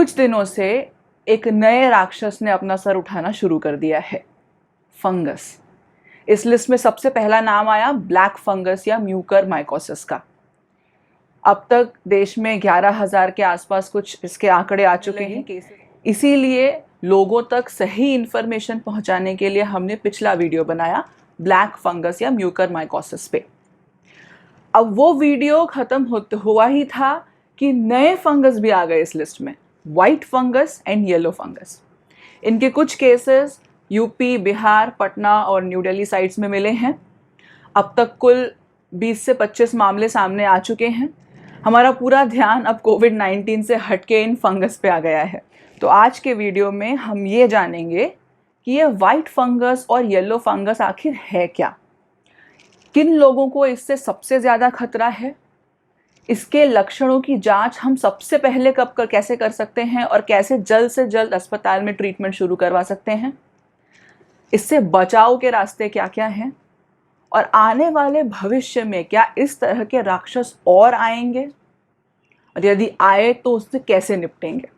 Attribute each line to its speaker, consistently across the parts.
Speaker 1: कुछ दिनों से एक नए राक्षस ने अपना सर उठाना शुरू कर दिया है, फंगस। इस लिस्ट में सबसे पहला नाम आया ब्लैक फंगस या म्यूकर माइकोसिस का। अब तक देश में 11,000 के आसपास कुछ इसके आंकड़े आ चुके हैं। इसीलिए लोगों तक सही इंफॉर्मेशन पहुंचाने के लिए हमने पिछला वीडियो बनाया ब्लैक फंगस या म्यूकर माइकोसिस पे। अब वो वीडियो खत्म हुआ ही था कि नए फंगस भी आ गए इस लिस्ट में, white fungus and yellow fungus. इनके कुछ केसेस यूपी, बिहार, पटना और न्यू दिल्ली साइट्स में मिले हैं। अब तक कुल 20 से 25 मामले सामने आ चुके हैं। हमारा पूरा ध्यान अब कोविड-19 से हटके इन फंगस पे आ गया है। तो आज के वीडियो में हम ये जानेंगे कि ये वाइट फंगस और येलो फंगस आखिर है क्या, किन लोगों को इससे सबसे ज़्यादा खतरा है, इसके लक्षणों की जांच हम सबसे पहले कैसे कर सकते हैं और कैसे जल्द से जल्द अस्पताल में ट्रीटमेंट शुरू करवा सकते हैं, इससे बचाव के रास्ते क्या क्या हैं और आने वाले भविष्य में क्या इस तरह के राक्षस और आएंगे और यदि आए तो उससे कैसे निपटेंगे,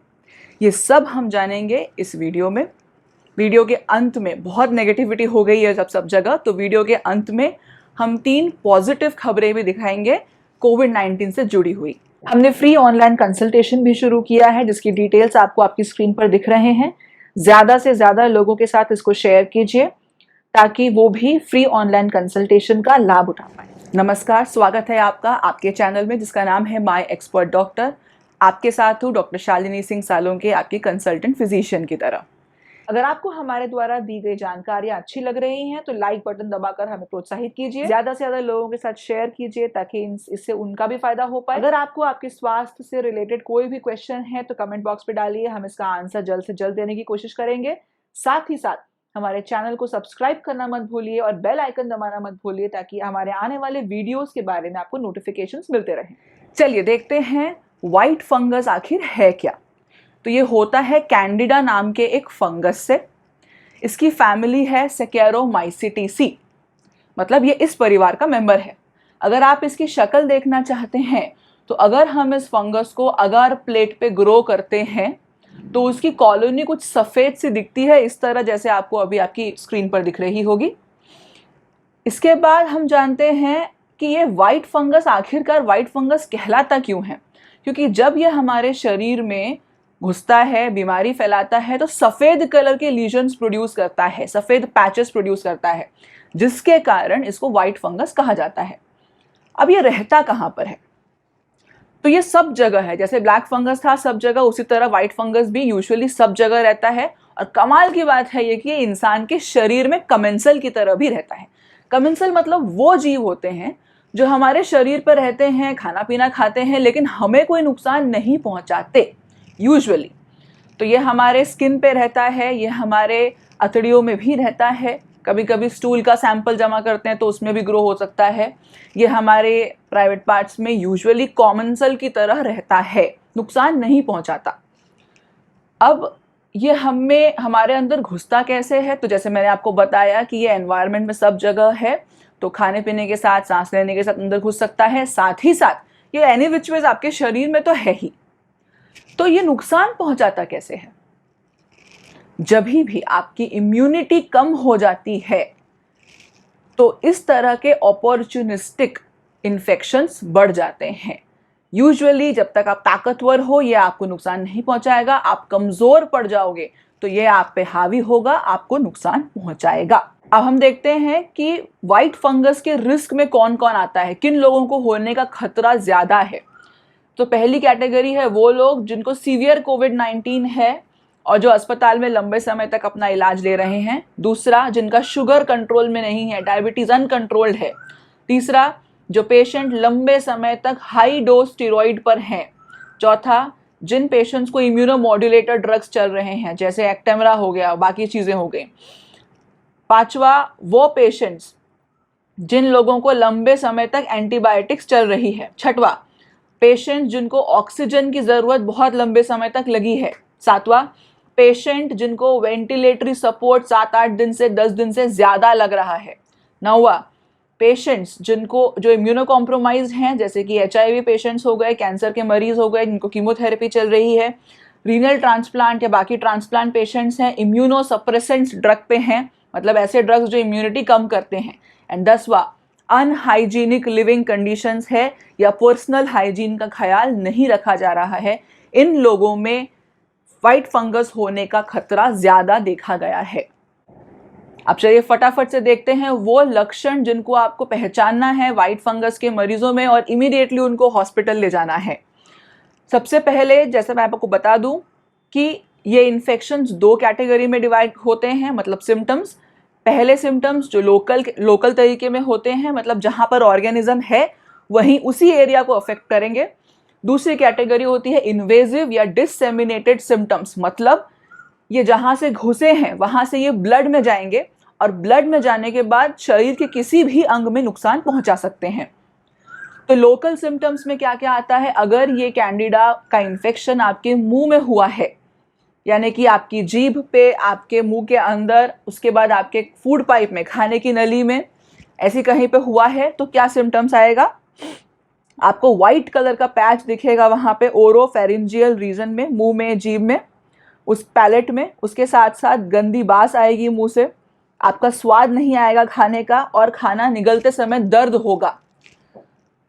Speaker 1: ये सब हम जानेंगे इस वीडियो में। वीडियो के अंत में बहुत नेगेटिविटी हो गई है सब जगह, तो वीडियो के अंत में हम 3 पॉजिटिव खबरें भी दिखाएंगे कोविड-19 से जुड़ी हुई। हमने फ्री ऑनलाइन कंसल्टेशन भी शुरू किया है जिसकी डिटेल्स आपको आपकी स्क्रीन पर दिख रहे हैं। ज़्यादा से ज़्यादा लोगों के साथ इसको शेयर कीजिए ताकि वो भी फ्री ऑनलाइन कंसल्टेशन का लाभ उठा पाए। नमस्कार, स्वागत है आपका आपके चैनल में जिसका नाम है माय एक्सपर्ट डॉक्टर। आपके साथ हूँ डॉक्टर शालिनी सिंह सालोंके, आपकी कंसल्टेंट फिजिशियन की तरह। अगर आपको हमारे द्वारा दी गई जानकारियां अच्छी लग रही हैं तो लाइक बटन दबाकर हमें प्रोत्साहित कीजिए, ज्यादा से ज्यादा लोगों के साथ शेयर कीजिए ताकि इससे उनका भी फायदा हो पाए। अगर आपको आपके स्वास्थ्य से रिलेटेड कोई भी क्वेश्चन है तो कमेंट बॉक्स पे डालिए, हम इसका आंसर जल्द से जल्द देने की कोशिश करेंगे। साथ ही साथ हमारे चैनल को सब्सक्राइब करना मत भूलिए और बेल आइकन दबाना मत भूलिए ताकि हमारे आने वाले वीडियोस के बारे में आपको नोटिफिकेशंस मिलते रहें। चलिए देखते हैं व्हाइट फंगस आखिर है क्या। तो ये होता है कैंडिडा नाम के एक फंगस से। इसकी फैमिली है सैकेरोमाइसिटेसी, मतलब ये इस परिवार का मेंबर है। अगर आप इसकी शक्ल देखना चाहते हैं तो अगर हम इस फंगस को अगर प्लेट पे ग्रो करते हैं तो उसकी कॉलोनी कुछ सफ़ेद सी दिखती है, इस तरह जैसे आपको अभी आपकी स्क्रीन पर दिख रही होगी। इसके बाद हम जानते हैं कि ये वाइट फंगस आखिरकार वाइट फंगस कहलाता क्यों है, क्योंकि जब ये हमारे शरीर में घुसता है, बीमारी फैलाता है तो सफ़ेद कलर के लीजन्स प्रोड्यूस करता है, सफ़ेद पैचेस प्रोड्यूस करता है, जिसके कारण इसको वाइट फंगस कहा जाता है। अब ये रहता कहाँ पर है? तो ये सब जगह है। जैसे ब्लैक फंगस था सब जगह, उसी तरह वाइट फंगस भी यूजुअली सब जगह रहता है। और कमाल की बात है ये कि ये इंसान के शरीर में कमेंसल की तरह भी रहता है। कमेंसल मतलब वो जीव होते हैं जो हमारे शरीर पर रहते हैं, खाना पीना खाते हैं, लेकिन हमें कोई नुकसान नहीं पहुँचाते यूजुअली। तो ये हमारे स्किन पे रहता है, ये हमारे अतड़ियों में भी रहता है, कभी कभी स्टूल का सैंपल जमा करते हैं तो उसमें भी ग्रो हो सकता है। ये हमारे प्राइवेट पार्ट्स में यूजुअली कॉमनसल की तरह रहता है, नुकसान नहीं पहुंचाता। अब ये हमारे अंदर घुसता कैसे है? तो जैसे मैंने आपको बताया कि ये एनवायरनमेंट में सब जगह है, तो खाने पीने के साथ, सांस लेने के साथ अंदर घुस सकता है। साथ ही साथ ये एनी विच वेज आपके शरीर में तो है ही। तो ये नुकसान पहुंचाता कैसे है? जब भी आपकी इम्यूनिटी कम हो जाती है तो इस तरह के अपॉर्चुनिस्टिक इन्फेक्शंस बढ़ जाते हैं। यूजुअली जब तक आप ताकतवर हो ये आपको नुकसान नहीं पहुंचाएगा, आप कमज़ोर पड़ जाओगे तो ये आप पे हावी होगा, आपको नुकसान पहुंचाएगा। अब हम देखते हैं कि वाइट फंगस के रिस्क में कौन कौन आता है, किन लोगों को होने का खतरा ज़्यादा है। तो पहली कैटेगरी है वो लोग जिनको सीवियर कोविड-19 है और जो अस्पताल में लंबे समय तक अपना इलाज ले रहे हैं। दूसरा, जिनका शुगर कंट्रोल में नहीं है, डायबिटीज़ अनकंट्रोल्ड है। तीसरा, जो पेशेंट लंबे समय तक हाई डोज स्टेरॉइड पर हैं। चौथा, जिन पेशेंट्स को इम्यूनोमॉड्यूलेटर ड्रग्स चल रहे हैं जैसे एक्टेमरा हो गया, बाकी चीज़ें हो गई। पांचवा, वो पेशेंट्स जिन लोगों को लंबे समय तक एंटीबायोटिक्स चल रही है। छठवा, पेशेंट जिनको ऑक्सीजन की ज़रूरत बहुत लंबे समय तक लगी है। सातवां, पेशेंट जिनको वेंटिलेटरी सपोर्ट 7-8 दिन से 10 दिन से ज़्यादा लग रहा है। नौवां, पेशेंट्स जो इम्यूनो कॉम्प्रोमाइज हैं, जैसे कि HIV पेशेंट्स हो गए, कैंसर के मरीज़ हो गए जिनको कीमोथेरेपी चल रही है। रीनल ट्रांसप्लांट या बाकी ट्रांसप्लांट पेशेंट्स हैं इम्यूनोसप्रेसेंट्स ड्रग पे हैं, मतलब ऐसे ड्रग्स जो इम्यूनिटी कम करते हैं। एंड 10वां अनहाइजीनिक लिविंग कंडीशंस है या पर्सनल हाइजीन का ख्याल नहीं रखा जा रहा है, इन लोगों में वाइट फंगस होने का खतरा ज़्यादा देखा गया है। अब चलिए फटाफट से देखते हैं वो लक्षण जिनको आपको पहचानना है वाइट फंगस के मरीजों में और इमीडिएटली उनको हॉस्पिटल ले जाना है। सबसे पहले जैसे मैं आपको बता दूं कि ये इन्फेक्शंस 2 कैटेगरी में डिवाइड होते हैं, मतलब सिम्टम्स। पहले सिम्टम्स जो लोकल तरीके में होते हैं, मतलब जहां पर ऑर्गेनिज्म है वहीं उसी एरिया को अफेक्ट करेंगे। दूसरी कैटेगरी होती है इन्वेजिव या डिससेमिनेटेड सिम्टम्स, मतलब ये जहां से घुसे हैं वहां से ये ब्लड में जाएंगे और ब्लड में जाने के बाद शरीर के किसी भी अंग में नुकसान पहुंचा सकते हैं। तो लोकल सिम्टम्स में क्या क्या आता है, अगर ये कैंडिडा का इन्फेक्शन आपके मुंह में हुआ है, यानी कि आपकी जीभ पे, आपके मुंह के अंदर, उसके बाद आपके फूड पाइप में, खाने की नली में, ऐसी कहीं पे हुआ है, तो क्या सिम्टम्स आएगा, आपको व्हाइट कलर का पैच दिखेगा वहां पे ओरोफेरिंजियल रीजन में, मुंह में, जीभ में, उस पैलेट में। उसके साथ साथ गंदी बास आएगी मुंह से, आपका स्वाद नहीं आएगा खाने का और खाना निगलते समय दर्द होगा।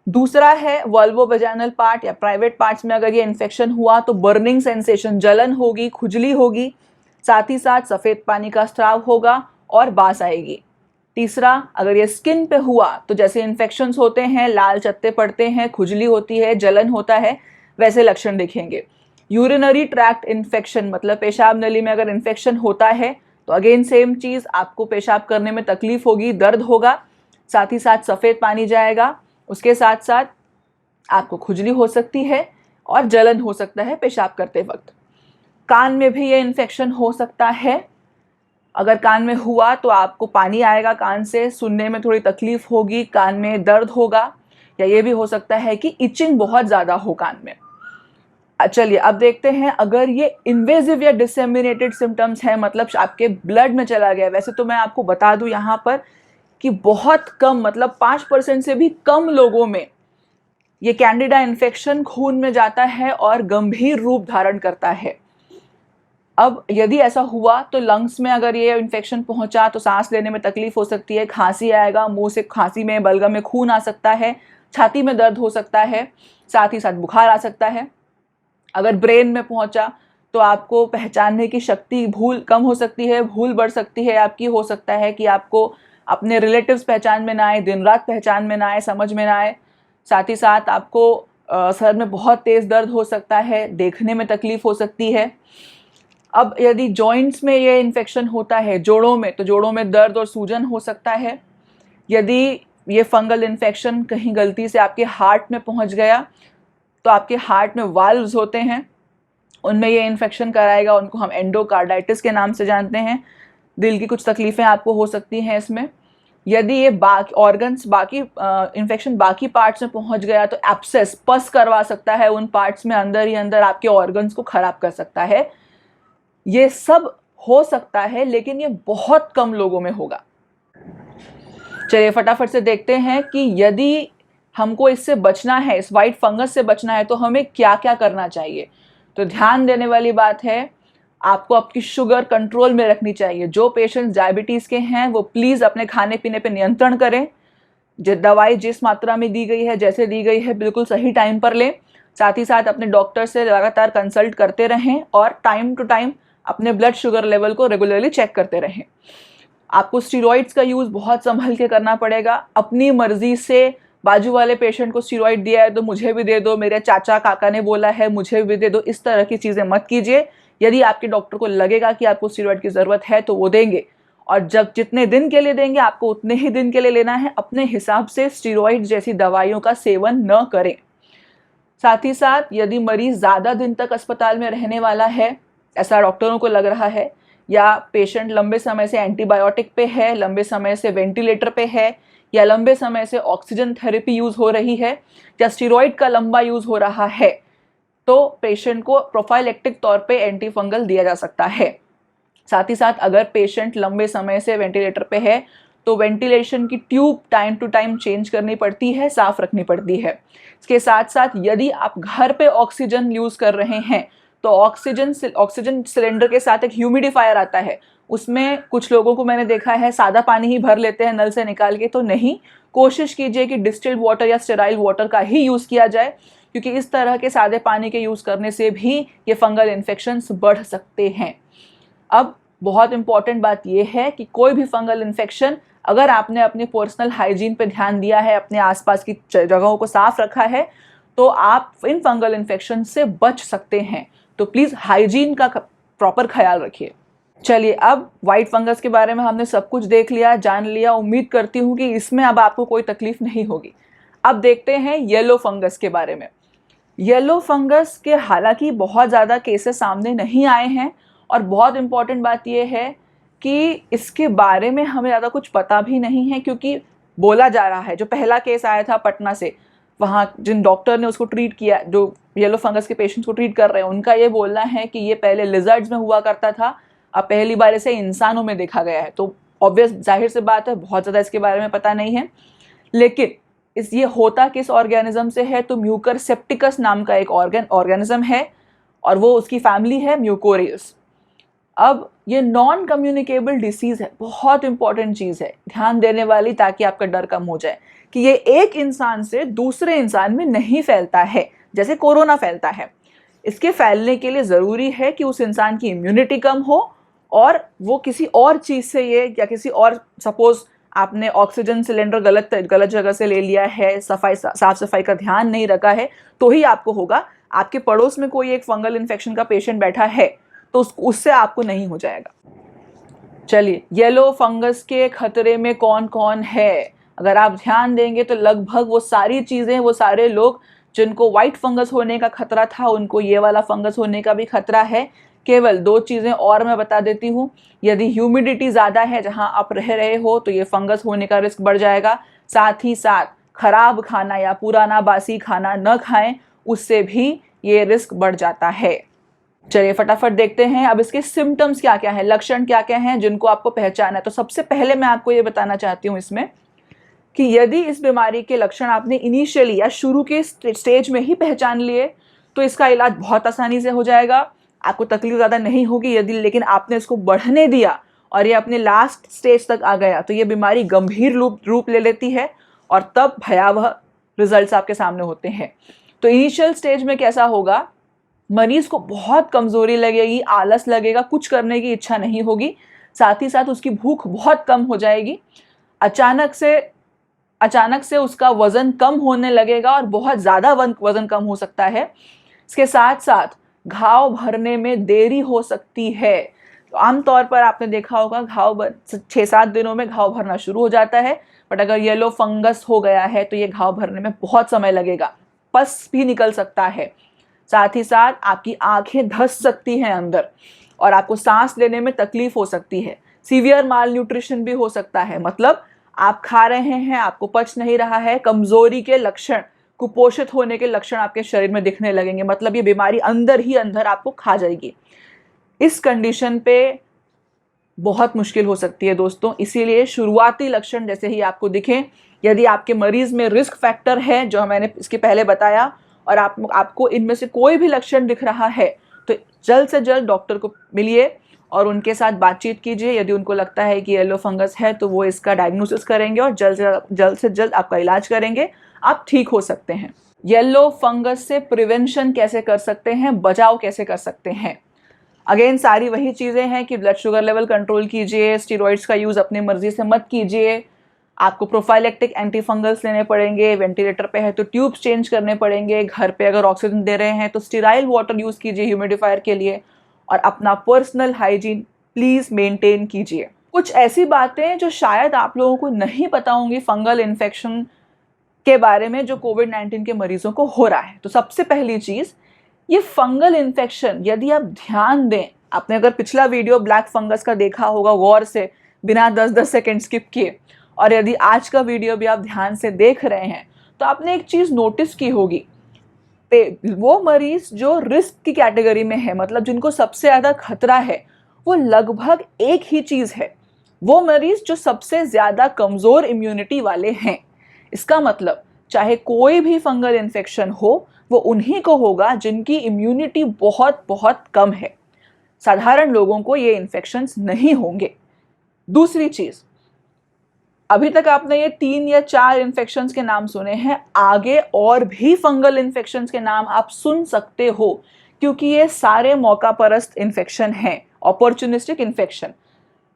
Speaker 1: दूसरा है वल्वोवेजाइनल पार्ट या प्राइवेट पार्ट्स में अगर ये इन्फेक्शन हुआ तो बर्निंग सेंसेशन, जलन होगी, खुजली होगी, साथ ही साथ सफ़ेद पानी का स्राव होगा और बास आएगी। तीसरा, अगर ये स्किन पे हुआ तो जैसे इन्फेक्शंस होते हैं, लाल चत्ते पड़ते हैं, खुजली होती है, जलन होता है, वैसे लक्षण दिखेंगे। यूरिनरी ट्रैक्ट इन्फेक्शन, मतलब पेशाब नली में अगर इन्फेक्शन होता है तो अगेन सेम चीज़, आपको पेशाब करने में तकलीफ होगी, दर्द होगा, साथ ही साथ सफ़ेद पानी जाएगा, उसके साथ साथ आपको खुजली हो सकती है और जलन हो सकता है पेशाब करते वक्त। कान में भी ये इन्फेक्शन हो सकता है, अगर कान में हुआ तो आपको पानी आएगा कान से, सुनने में थोड़ी तकलीफ होगी, कान में दर्द होगा, या ये भी हो सकता है कि इचिंग बहुत ज़्यादा हो कान में। चलिए अब देखते हैं अगर ये इन्वेजिव या डिसेमिनेटेड सिम्टम्स है, मतलब आपके ब्लड में चला गया। वैसे तो मैं आपको बता दूं यहाँ पर कि बहुत कम, मतलब 5% से भी कम लोगों में ये कैंडिडा इन्फेक्शन खून में जाता है और गंभीर रूप धारण करता है। अब यदि ऐसा हुआ तो लंग्स में अगर ये इन्फेक्शन पहुंचा तो सांस लेने में तकलीफ हो सकती है, खांसी आएगा, मुंह से खांसी में, बलगम में खून आ सकता है, छाती में दर्द हो सकता है, साथ ही साथ बुखार आ सकता है। अगर ब्रेन में पहुंचा तो आपको पहचानने की शक्ति कम हो सकती है, भूल बढ़ सकती है आपकी, हो सकता है कि आपको अपने रिलेटिव्स पहचान में ना आए, दिन रात पहचान में ना आए, समझ में ना आए। साथ ही साथ आपको सर में बहुत तेज़ दर्द हो सकता है, देखने में तकलीफ हो सकती है। अब यदि जॉइंट्स में ये इन्फेक्शन होता है, जोड़ों में, तो जोड़ों में दर्द और सूजन हो सकता है। यदि ये फंगल इन्फेक्शन कहीं गलती से आपके हार्ट में पहुंच गया तो आपके हार्ट में वाल्व्स होते हैं, उनमें ये इन्फेक्शन कराएगा, उनको हम एंडोकार्डाइटिस के नाम से जानते हैं। दिल की कुछ तकलीफ़ें आपको हो सकती हैं इसमें। यदि ये बाकी इन्फेक्शन बाकी पार्ट्स में पहुंच गया तो एब्सेस, पस करवा सकता है उन पार्ट्स में, अंदर ही अंदर आपके ऑर्गन्स को खराब कर सकता है। ये सब हो सकता है लेकिन ये बहुत कम लोगों में होगा। चलिए फटाफट से देखते हैं कि यदि हमको इससे बचना है, इस वाइट फंगस से बचना है, तो हमें क्या क्या करना चाहिए। तो ध्यान देने वाली बात है, आपको आपकी शुगर कंट्रोल में रखनी चाहिए। जो पेशेंट्स डायबिटीज़ के हैं वो प्लीज़ अपने खाने पीने पे नियंत्रण करें। दवाई जिस मात्रा में दी गई है, जैसे दी गई है, बिल्कुल सही टाइम पर लें। साथ ही साथ अपने डॉक्टर से लगातार कंसल्ट करते रहें और टाइम टू टाइम अपने ब्लड शुगर लेवल को रेगुलरली चेक करते रहें। आपको स्टीरॉइड्स का यूज़ बहुत संभल के करना पड़ेगा। अपनी मर्जी से बाजू वाले पेशेंट को स्टीरॉइड दिया है तो मुझे भी दे दो, मेरे चाचा काका ने बोला है मुझे भी दे दो, इस तरह की चीज़ें मत कीजिए। यदि आपके डॉक्टर को लगेगा कि आपको स्टीरॉइड की ज़रूरत है तो वो देंगे, और जब जितने दिन के लिए देंगे आपको उतने ही दिन के लिए लेना है। अपने हिसाब से स्टीरॉइड जैसी दवाइयों का सेवन न करें। साथ ही साथ यदि मरीज़ ज़्यादा दिन तक अस्पताल में रहने वाला है, ऐसा डॉक्टरों को लग रहा है, या पेशेंट लंबे समय से एंटीबायोटिक पे है, लंबे समय से वेंटिलेटर पे है, या लंबे समय से ऑक्सीजन थेरेपी यूज़ हो रही है, या स्टीरॉइड का लंबा यूज़ हो रहा है, तो पेशेंट को प्रोफाइलेक्टिक तौर पे एंटीफंगल दिया जा सकता है। साथ ही साथ अगर पेशेंट लंबे समय से वेंटिलेटर पे है तो वेंटिलेशन की tube time to time change करनी पड़ती है, साफ रखनी पड़ती है। इसके साथ साथ यदि आप घर पे ऑक्सीजन यूज़ कर रहे हैं तो ऑक्सीजन सिलेंडर के साथ एक ह्यूमिडिफायर आता है, उसमें कुछ लोगों को मैंने देखा है सादा पानी ही भर लेते हैं नल से निकाल के। तो नहीं, कोशिश कीजिए कि डिस्टिल्ड वाटर या स्टेराइल वाटर का ही यूज़ किया जाए, क्योंकि इस तरह के सादे पानी के यूज़ करने से भी ये फंगल इन्फेक्शंस बढ़ सकते हैं। अब बहुत इंपॉर्टेंट बात यह है कि कोई भी फंगल इन्फेक्शन, अगर आपने अपने पर्सनल हाइजीन पे ध्यान दिया है, अपने आसपास की जगहों को साफ रखा है, तो आप इन फंगल इन्फेक्शन से बच सकते हैं। तो प्लीज़ हाइजीन का प्रॉपर ख्याल रखिए। चलिए, अब वाइट फंगस के बारे में हमने सब कुछ देख लिया, जान लिया। उम्मीद करती हूँ कि इसमें अब आपको कोई तकलीफ नहीं होगी। अब देखते हैं येलो फंगस के बारे में। येलो फंगस के हालांकि बहुत ज़्यादा केसेस सामने नहीं आए हैं, और बहुत इम्पॉर्टेंट बात यह है कि इसके बारे में हमें ज़्यादा कुछ पता भी नहीं है, क्योंकि बोला जा रहा है, जो पहला केस आया था पटना से, वहाँ जिन डॉक्टर ने उसको ट्रीट किया, जो येलो फंगस के पेशेंट्स को ट्रीट कर रहे हैं, उनका ये बोलना है कि ये पहले लिजर्ड्स में हुआ करता था, अब पहली बार इसे इंसानों में देखा गया है। तो ऑब्वियस जाहिर सी बात है, बहुत ज़्यादा इसके बारे में पता नहीं है। लेकिन ये होता किस ऑर्गेनिज्म से है, तो म्यूकर सेप्टिकस नाम का एक ऑर्गेनिज्म है, और वो उसकी फैमिली है म्यूकोरियस। अब ये नॉन कम्युनिकेबल डिसीज़ है, बहुत इंपॉर्टेंट चीज़ है ध्यान देने वाली, ताकि आपका डर कम हो जाए कि ये एक इंसान से दूसरे इंसान में नहीं फैलता है जैसे कोरोना फैलता है। इसके फैलने के लिए ज़रूरी है कि उस इंसान की इम्यूनिटी कम हो, और वो किसी और चीज़ से ये, या किसी और, सपोज आपने ऑक्सीजन सिलेंडर गलत जगह से ले लिया है, साफ सफाई का ध्यान नहीं रखा है, तो ही आपको होगा। आपके पड़ोस में कोई एक फंगल इन्फेक्शन का पेशेंट बैठा है तो उससे आपको नहीं हो जाएगा। चलिए, येलो फंगस के खतरे में कौन कौन है, अगर आप ध्यान देंगे तो लगभग वो सारी चीज़ें, वो सारे लोग जिनको वाइट फंगस होने का खतरा था, उनको ये वाला फंगस होने का भी खतरा है। केवल 2 चीज़ें और मैं बता देती हूँ। यदि ह्यूमिडिटी ज़्यादा है जहाँ आप रह रहे हो, तो ये फंगस होने का रिस्क बढ़ जाएगा। साथ ही साथ खराब खाना या पुराना बासी खाना न खाएं, उससे भी ये रिस्क बढ़ जाता है। चलिए फटाफट देखते हैं अब इसके सिम्टम्स क्या क्या हैं, लक्षण क्या क्या हैं जिनको आपको पहचाना है। तो सबसे पहले मैं आपको ये बताना चाहती हूँ इसमें कि यदि इस बीमारी के लक्षण आपने इनिशियली या शुरू के स्टेज में ही पहचान लिए, तो इसका इलाज बहुत आसानी से हो जाएगा, आपको तकलीफ ज़्यादा नहीं होगी। यदि लेकिन आपने इसको बढ़ने दिया और ये अपने लास्ट स्टेज तक आ गया, तो ये बीमारी गंभीर रूप ले लेती है, और तब भयावह रिजल्ट्स आपके सामने होते हैं। तो इनिशियल स्टेज में कैसा होगा, मरीज को बहुत कमजोरी लगेगी, आलस लगेगा, कुछ करने की इच्छा नहीं होगी, साथ ही साथ उसकी भूख बहुत कम हो जाएगी। अचानक से उसका वजन कम होने लगेगा, और बहुत ज़्यादा वजन कम हो सकता है। इसके साथ साथ घाव भरने में देरी हो सकती है। तो आमतौर पर आपने देखा होगा, 6-7 दिनों में घाव भरना शुरू हो जाता है, बट अगर येलो फंगस हो गया है तो ये घाव भरने में बहुत समय लगेगा, पस भी निकल सकता है। साथ ही साथ आपकी आंखें धंस सकती हैं अंदर, और आपको सांस लेने में तकलीफ हो सकती है। सीवियर माल न्यूट्रिशन भी हो सकता है, मतलब आप खा रहे हैं, आपको पच नहीं रहा है, कमजोरी के लक्षण, कुपोषित होने के लक्षण आपके शरीर में दिखने लगेंगे, मतलब ये बीमारी अंदर ही अंदर आपको खा जाएगी। इस कंडीशन पे बहुत मुश्किल हो सकती है दोस्तों। इसीलिए शुरुआती लक्षण जैसे ही आपको दिखें, यदि आपके मरीज में रिस्क फैक्टर है जो मैंने इसके पहले बताया, और आपको इनमें से कोई भी लक्षण दिख रहा है, तो जल्द से जल्द डॉक्टर को मिलिए और उनके साथ बातचीत कीजिए। यदि उनको लगता है कि येलो फंगस है, तो वो इसका डायग्नोसिस करेंगे और जल्द से जल्द आपका इलाज करेंगे, आप ठीक हो सकते हैं। येलो फंगस से प्रिवेंशन कैसे कर सकते हैं, बचाव कैसे कर सकते हैं? अगेन सारी वही चीज़ें हैं कि ब्लड शुगर लेवल कंट्रोल कीजिए, स्टीरॉइड्स का यूज़ अपनी मर्जी से मत कीजिए, आपको प्रोफाइलेक्टिक एंटीफंगल्स लेने पड़ेंगे, वेंटिलेटर पे है तो ट्यूब्स चेंज करने पड़ेंगे, घर पे अगर ऑक्सीजन दे रहे हैं तो स्टीराइल वाटर यूज़ कीजिए ह्यूमिडिफायर के लिए, और अपना पर्सनल हाइजीन प्लीज़ मेंटेन कीजिए। कुछ ऐसी बातें जो शायद आप लोगों को नहीं पता होंगी फंगल इन्फेक्शन के बारे में जो कोविड-19 के मरीजों को हो रहा है। तो सबसे पहली चीज़, ये फंगल इन्फेक्शन यदि आप ध्यान दें, आपने अगर पिछला वीडियो ब्लैक फंगस का देखा होगा गौर से, बिना 10-10 सेकेंड स्किप किए, और यदि आज का वीडियो भी आप ध्यान से देख रहे हैं, तो आपने एक चीज़ नोटिस की होगी, वो मरीज जो रिस्क की कैटेगरी में है, मतलब जिनको सबसे ज़्यादा खतरा है, वो लगभग एक ही चीज़ है, वो मरीज जो सबसे ज़्यादा कमज़ोर इम्यूनिटी वाले हैं। इसका मतलब चाहे कोई भी फंगल इन्फेक्शन हो, वो उन्हीं को होगा जिनकी इम्यूनिटी बहुत बहुत कम है। साधारण लोगों को ये इन्फेक्शंस नहीं होंगे। दूसरी चीज, अभी तक आपने ये 3 या 4 इन्फेक्शंस के नाम सुने हैं, आगे और भी फंगल इन्फेक्शंस के नाम आप सुन सकते हो, क्योंकि ये सारे मौका परस्त इन्फेक्शन हैं, अपॉर्चुनिस्टिक इन्फेक्शन।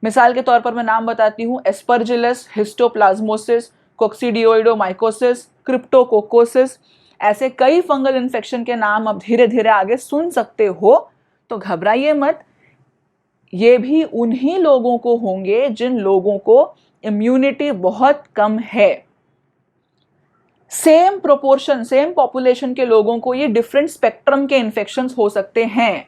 Speaker 1: मिसाल के तौर पर मैं नाम बताती हूँ, एस्परजिलस, हिस्टोप्लाज्मोसिस, कोक्सीडियोइडोमाइकोसिस, क्रिप्टोकोकोसिस, ऐसे कई फंगल इन्फेक्शन के नाम अब धीरे धीरे आगे सुन सकते हो। तो घबराइए मत, ये भी उन्हीं लोगों को होंगे जिन लोगों को इम्यूनिटी बहुत कम है। सेम प्रोपोर्शन, सेम पॉपुलेशन के लोगों को ये डिफरेंट स्पेक्ट्रम के इन्फेक्शंस हो सकते हैं।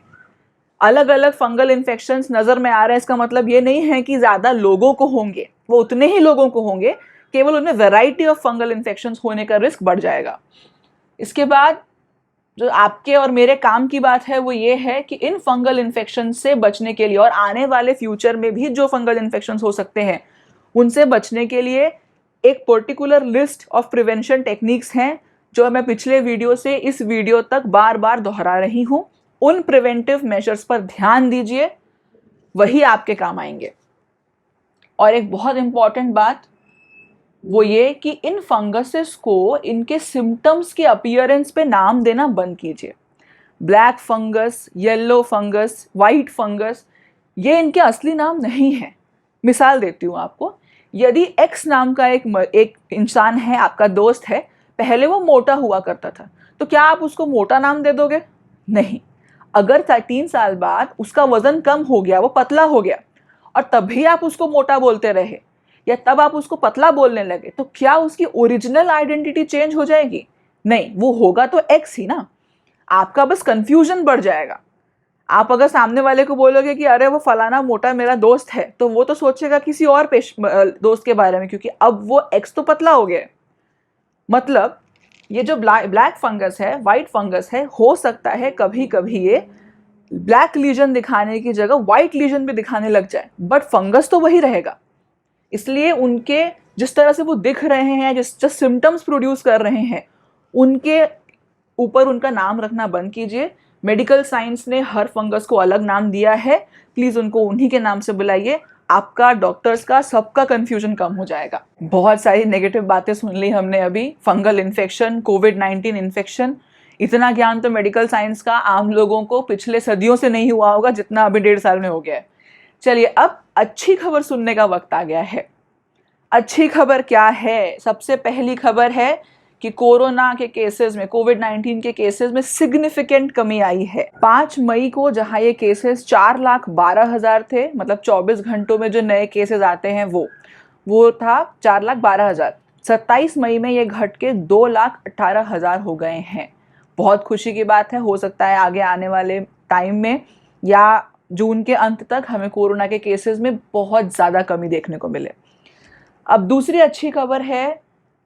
Speaker 1: अलग अलग फंगल इन्फेक्शंस नजर में आ रहे हैं, इसका मतलब ये नहीं है कि ज्यादा लोगों को होंगे, वो उतने ही लोगों को होंगे, केवल उनमें वैरायटी ऑफ फंगल इन्फेक्शंस होने का रिस्क बढ़ जाएगा। इसके बाद जो आपके और मेरे काम की बात है वो ये है कि इन फंगल इन्फेक्शन से बचने के लिए और आने वाले फ्यूचर में भी जो फंगल इन्फेक्शन हो सकते हैं उनसे बचने के लिए एक particular list of prevention techniques हैं, जो मैं पिछले वीडियो से इस वीडियो तक बार बार दोहरा रही हूं। उन प्रिवेंटिव मेजर्स पर ध्यान दीजिए, वही आपके काम आएंगे। और एक बहुत इंपॉर्टेंट बात वो ये कि इन फंगसेस को इनके सिम्टम्स के अपीयरेंस पे नाम देना बंद कीजिए। Black fungus, yellow fungus, white fungus, ये इनके असली नाम नहीं है। मिसाल देती हूँ आपको, यदि एक्स नाम का एक इंसान है, आपका दोस्त है, पहले वो मोटा हुआ करता था, तो क्या आप उसको मोटा नाम दे दोगे? नहीं। अगर 3 साल बाद उसका वजन कम हो गया, वो पतला हो गया, और तभी आप उसको मोटा बोलते रहे या तब आप उसको पतला बोलने लगे, तो क्या उसकी ओरिजिनल आइडेंटिटी चेंज हो जाएगी? नहीं, वो होगा तो एक्स ही ना। आपका बस कंफ्यूजन बढ़ जाएगा। आप अगर सामने वाले को बोलोगे कि अरे वो फलाना मोटा मेरा दोस्त है, तो वो तो सोचेगा किसी और दोस्त के बारे में, क्योंकि अब वो एक्स तो पतला हो गया। मतलब ये जो ब्लैक फंगस है, वाइट फंगस है, हो सकता है कभी कभी ये ब्लैक लीजन दिखाने की जगह व्हाइट लीजन भी दिखाने लग जाए, बट फंगस तो वही रहेगा। इसलिए उनके जिस तरह से वो दिख रहे हैं, जिस सिम्टम्स प्रोड्यूस कर रहे हैं, उनके ऊपर उनका नाम रखना बंद कीजिए। मेडिकल साइंस ने हर फंगस को अलग नाम दिया है, प्लीज उनको उन्हीं के नाम से बुलाइए। आपका, डॉक्टर्स का, सबका कंफ्यूजन कम हो जाएगा। बहुत सारी नेगेटिव बातें सुन ली हमने अभी, फंगल इन्फेक्शन, कोविड-19 इन्फेक्शन। इतना ज्ञान तो मेडिकल साइंस का आम लोगों को पिछले सदियों से नहीं हुआ होगा जितना अभी 1.5 साल में हो गया है। चलिए अब अच्छी खबर सुनने का वक्त आ गया है। अच्छी खबर क्या है? सबसे पहली खबर है कि कोरोना के केसेस में, कोविड-19 के केसेस में सिग्निफिकेंट कमी आई है। 5 मई को जहां ये केसेस 4,12,000 थे, मतलब 24 घंटों में जो नए केसेस आते हैं वो था 4,12,000। 27 मई में ये घट के 2,18,000 हो गए हैं। बहुत खुशी की बात है। हो सकता है आगे आने वाले टाइम में या जून के अंत तक हमें कोरोना के केसेस में बहुत ज़्यादा कमी देखने को मिले। अब दूसरी अच्छी खबर है,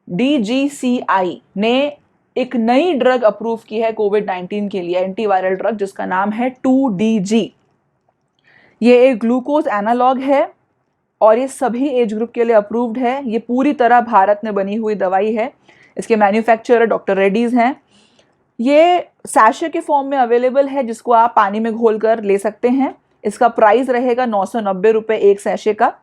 Speaker 1: DGCI ने एक नई ड्रग अप्रूव की है कोविड-19 के लिए, एंटीवायरल ड्रग, जिसका नाम है 2DG। ये एक ग्लूकोज एनालॉग है और ये सभी एज ग्रुप के लिए अप्रूव्ड है। ये पूरी तरह भारत में बनी हुई दवाई है। इसके मैन्युफैक्चरर डॉक्टर रेड्डीज हैं। ये सैशे के फॉर्म में अवेलेबल है, जिसको आप पानी में घोल कर ले सकते हैं। इसका प्राइस रहेगा 990 रुपये एक सैशे का।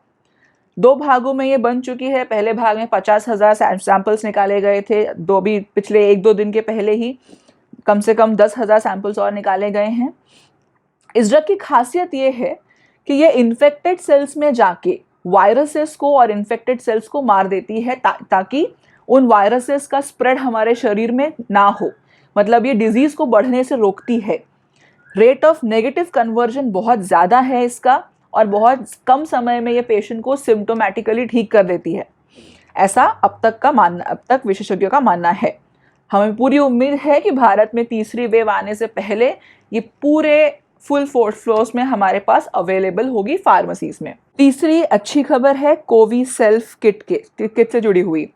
Speaker 1: 2 भागों में ये बन चुकी है। पहले भाग में 50,000 सैंपल्स निकाले गए थे, भी पिछले 1-2 दिन के पहले ही कम से कम 10,000 सैंपल्स और निकाले गए हैं। इस ड्रग की खासियत ये है कि ये इन्फेक्टेड सेल्स में जाके वायरसेस को और इन्फेक्टेड सेल्स को मार देती है, ताकि उन वायरसेस का स्प्रेड हमारे शरीर में ना हो। मतलब ये डिजीज को बढ़ने से रोकती है। रेट ऑफ नेगेटिव कन्वर्जन बहुत ज़्यादा है इसका, और बहुत कम समय में ये पेशेंट को सिम्टोमेटिकली ठीक कर देती है, ऐसा अब तक विशेषज्ञों का मानना है। हमें पूरी उम्मीद है कि भारत में तीसरी वेव आने से पहले ये पूरे फुल फोर्स में हमारे पास अवेलेबल होगी फार्मेसीज में। तीसरी अच्छी खबर है कोविसेल्फ किट से जुड़ी हुई।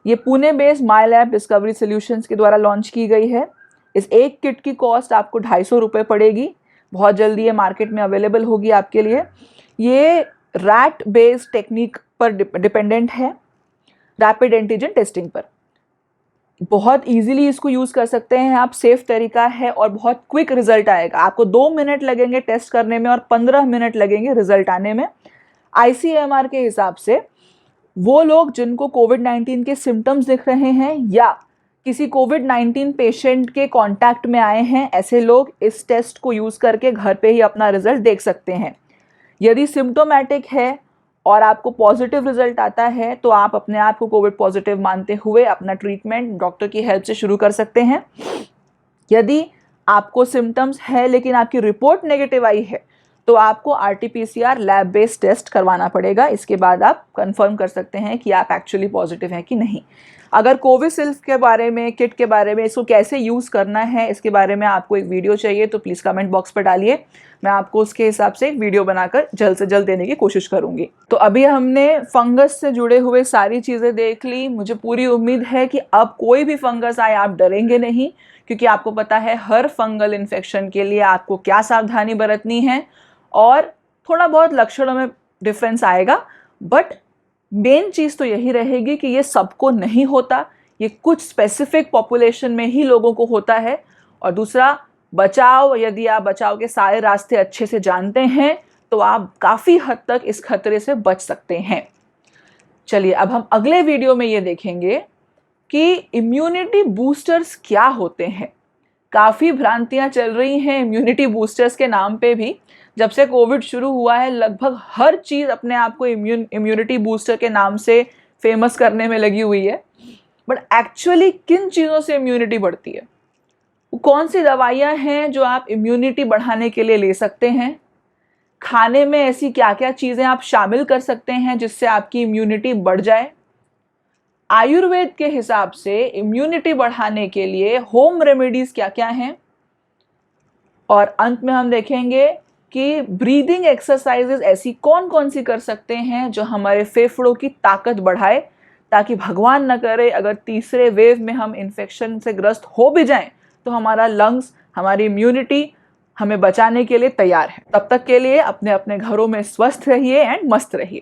Speaker 1: ये पुणे बेस्ड माई लैब डिस्कवरी सॉल्यूशंस के द्वारा लॉन्च की गई है। इस एक किट की कॉस्ट आपको 250 रुपये पड़ेगी। बहुत जल्दी ये मार्केट में अवेलेबल होगी आपके लिए। ये रैट बेस्ड टेक्निक पर डिपेंडेंट है, रैपिड एंटीजन टेस्टिंग पर। बहुत इजीली इसको यूज़ कर सकते हैं आप, सेफ तरीका है और बहुत क्विक रिजल्ट आएगा। आपको 2 मिनट लगेंगे टेस्ट करने में और 15 मिनट लगेंगे रिजल्ट आने में। ICMR के हिसाब से वो लोग जिनको कोविड-19 के सिम्टम्स दिख रहे हैं या किसी कोविड-19 पेशेंट के कांटेक्ट में आए हैं, ऐसे लोग इस टेस्ट को यूज़ करके घर पे ही अपना रिजल्ट देख सकते हैं। यदि सिम्टोमेटिक है और आपको पॉजिटिव रिजल्ट आता है तो आप अपने आप को कोविड पॉजिटिव मानते हुए अपना ट्रीटमेंट डॉक्टर की हेल्प से शुरू कर सकते हैं। यदि आपको सिम्टम्स है लेकिन आपकी रिपोर्ट नेगेटिव आई है तो आपको RT-PCR लैब बेस्ड टेस्ट करवाना पड़ेगा। इसके बाद आप कंफर्म कर सकते हैं कि आप एक्चुअली पॉजिटिव हैं कि नहीं। अगर कोविशील्ड के बारे में, किट के बारे में, इसको कैसे यूज़ करना है, इसके बारे में आपको एक वीडियो चाहिए तो प्लीज़ कमेंट बॉक्स पर डालिए, मैं आपको उसके हिसाब से एक वीडियो बनाकर जल्द से जल्द देने की कोशिश करूँगी। तो अभी हमने फंगस से जुड़े हुए सारी चीज़ें देख ली। मुझे पूरी उम्मीद है कि अब कोई भी फंगस आए आप डरेंगे नहीं, क्योंकि आपको पता है हर फंगल इन्फेक्शन के लिए आपको क्या सावधानी बरतनी है और थोड़ा बहुत लक्षणों में डिफरेंस आएगा, बट मेन चीज़ तो यही रहेगी कि ये सबको नहीं होता, ये कुछ स्पेसिफिक पॉपुलेशन में ही लोगों को होता है। और दूसरा, बचाव, यदि आप बचाव के सारे रास्ते अच्छे से जानते हैं तो आप काफ़ी हद तक इस खतरे से बच सकते हैं। चलिए अब हम अगले वीडियो में ये देखेंगे कि इम्यूनिटी बूस्टर्स क्या होते हैं। काफ़ी भ्रांतियां चल रही हैं इम्यूनिटी बूस्टर्स के नाम पे भी। जब से कोविड शुरू हुआ है लगभग हर चीज़ अपने आप को इम्यूनिटी बूस्टर के नाम से फेमस करने में लगी हुई है, बट एक्चुअली किन चीज़ों से इम्यूनिटी बढ़ती है, वो कौन सी दवाइयाँ हैं जो आप इम्यूनिटी बढ़ाने के लिए ले सकते हैं, खाने में ऐसी क्या क्या चीज़ें आप शामिल कर सकते हैं जिससे आपकी इम्यूनिटी बढ़ जाए। आयुर्वेद के हिसाब से इम्यूनिटी बढ़ाने के लिए होम रेमेडीज़ क्या क्या हैं, और अंत में हम देखेंगे कि ब्रीदिंग एक्सरसाइजेज ऐसी कौन कौन सी कर सकते हैं जो हमारे फेफड़ों की ताकत बढ़ाए, ताकि भगवान न करे अगर तीसरे वेव में हम इन्फेक्शन से ग्रस्त हो भी जाएं तो हमारा लंग्स, हमारी इम्यूनिटी हमें बचाने के लिए तैयार है। तब तक के लिए अपने अपने घरों में स्वस्थ रहिए एंड मस्त रहिए।